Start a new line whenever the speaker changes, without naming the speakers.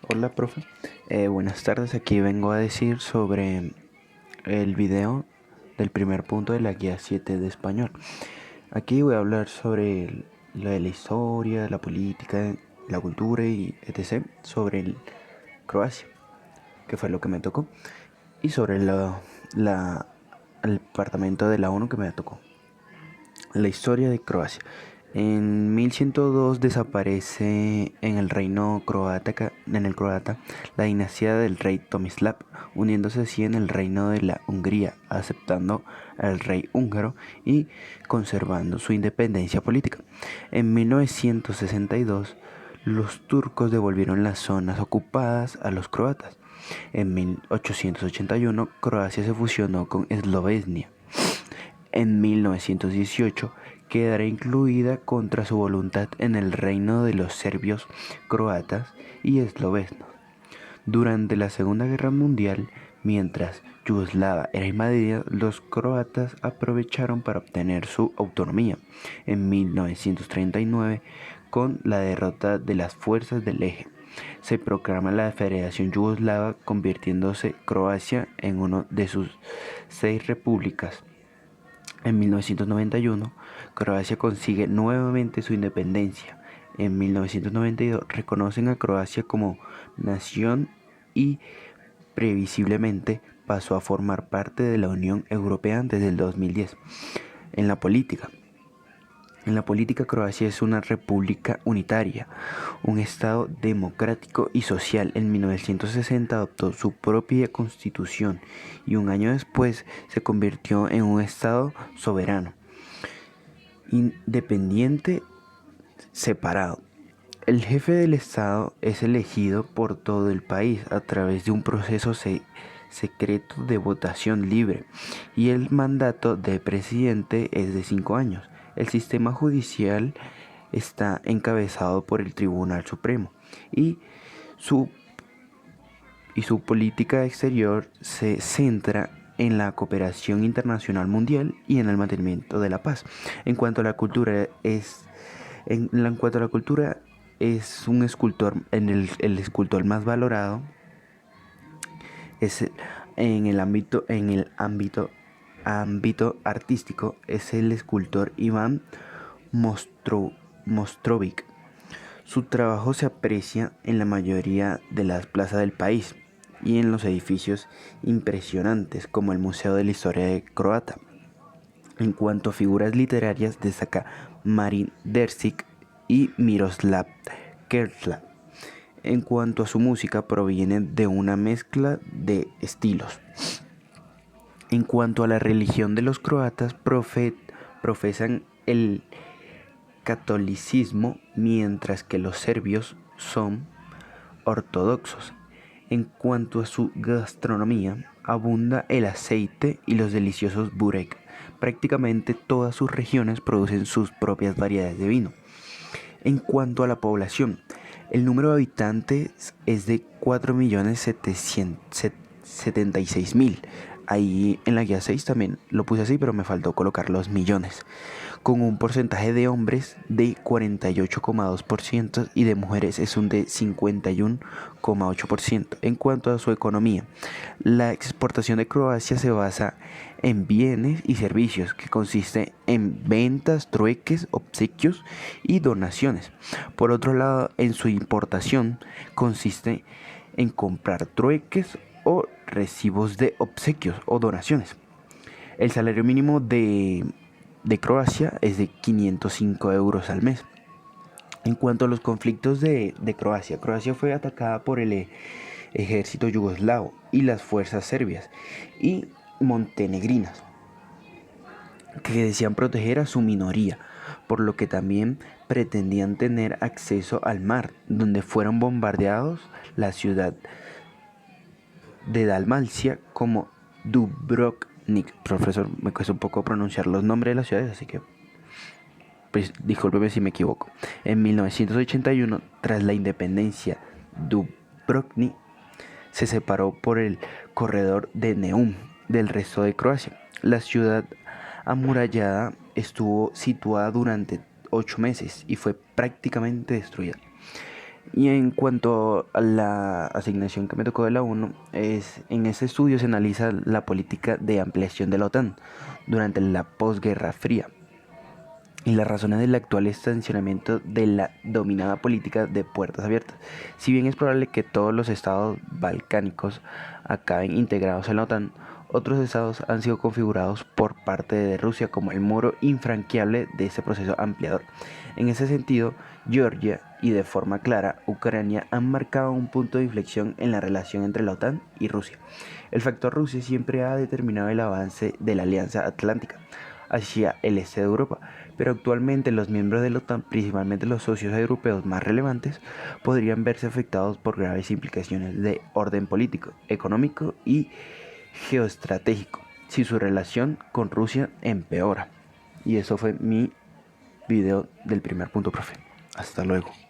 Hola, profe. Buenas tardes. Aquí vengo a decir sobre el video del primer punto de la guía 7 de español. Aquí voy a hablar sobre lo de la historia, la política, la cultura y etc. sobre Croacia, que fue lo que me tocó, y sobre la- el departamento de la ONU que me tocó. La historia de Croacia. En 1102 desaparece en el croata la dinastía del rey Tomislav, uniéndose así en el reino de la Hungría, aceptando al rey húngaro y conservando su independencia política. En 1962 los turcos devolvieron las zonas ocupadas a los croatas. En 1881 Croacia se fusionó con Eslovenia. En 1918 quedará incluida contra su voluntad en el reino de los serbios, croatas y eslovenos. Durante la Segunda Guerra Mundial, mientras Yugoslavia era invadida, los croatas aprovecharon para obtener su autonomía. En 1939, con la derrota de las fuerzas del Eje, se proclama la Federación Yugoslava, convirtiéndose Croacia en una de sus 6 repúblicas. En 1991, Croacia consigue nuevamente su independencia. En 1992 reconocen a Croacia como nación y previsiblemente pasó a formar parte de la Unión Europea desde el 2010. En la política, Croacia es una república unitaria, un Estado democrático y social. En 1960 adoptó su propia constitución y un año después se convirtió en un Estado soberano, independiente, separado. El jefe del Estado es elegido por todo el país a través de un proceso secreto de votación libre y el mandato de presidente es de 5 años. El sistema judicial está encabezado por el Tribunal Supremo y su, su política exterior se centra en la cooperación internacional mundial y en el mantenimiento de la paz. En cuanto a la cultura, es un escultor, el escultor más valorado es en el ámbito artístico es el escultor Iván Mostrovic. Su trabajo se aprecia en la mayoría de las plazas del país y en los edificios impresionantes como el Museo de la Historia de Croata. En cuanto a figuras literarias, destaca Marin Dersic y Miroslav Krlev. En cuanto a su música, proviene de una mezcla de estilos. En cuanto a la religión de los croatas, profesan el catolicismo, mientras que los serbios son ortodoxos. En cuanto a su gastronomía, abunda el aceite y los deliciosos burek. Prácticamente todas sus regiones producen sus propias variedades de vino. En cuanto a la población, el número de habitantes es de 4.776.000. Ahí en la guía 6 también lo puse así, pero me faltó colocar los millones, con un porcentaje de hombres de 48,2% y de mujeres es un de 51,8%. En cuanto a su economía, la exportación de Croacia se basa en bienes y servicios, que consiste en ventas, trueques, obsequios y donaciones. Por otro lado, en su importación consiste en comprar trueques o recibos de obsequios o donaciones. El salario mínimo de Croacia es de 505 euros al mes. En cuanto a los conflictos de Croacia, Croacia fue atacada por el ejército yugoslavo y las fuerzas serbias y montenegrinas, que decían proteger a su minoría, por lo que también pretendían tener acceso al mar, donde fueron bombardeados la ciudad de Dalmacia como Dubrovnik. Profesor, me cuesta un poco pronunciar los nombres de las ciudades, así que pues discúlpeme si me equivoco. En 1981, tras la independencia, Dubrovnik se separó por el corredor de Neum del resto de Croacia. La ciudad amurallada estuvo situada durante 8 meses y fue prácticamente destruida. Y en cuanto a la asignación que me tocó de la ONU, en este estudio se analiza la política de ampliación de la OTAN durante la posguerra fría y las razones del actual estacionamiento de la dominada política de puertas abiertas. Si bien es probable que todos los estados balcánicos acaben integrados en la OTAN, otros estados han sido configurados por parte de Rusia como el muro infranqueable de este proceso ampliador. En ese sentido, Georgia y de forma clara Ucrania han marcado un punto de inflexión en la relación entre la OTAN y Rusia. El factor Rusia siempre ha determinado el avance de la Alianza Atlántica hacia el este de Europa, pero actualmente los miembros de la OTAN, principalmente los socios europeos más relevantes, podrían verse afectados por graves implicaciones de orden político, económico y geoestratégico si su relación con Rusia empeora. Y eso fue mi video del primer punto, profe. Hasta luego.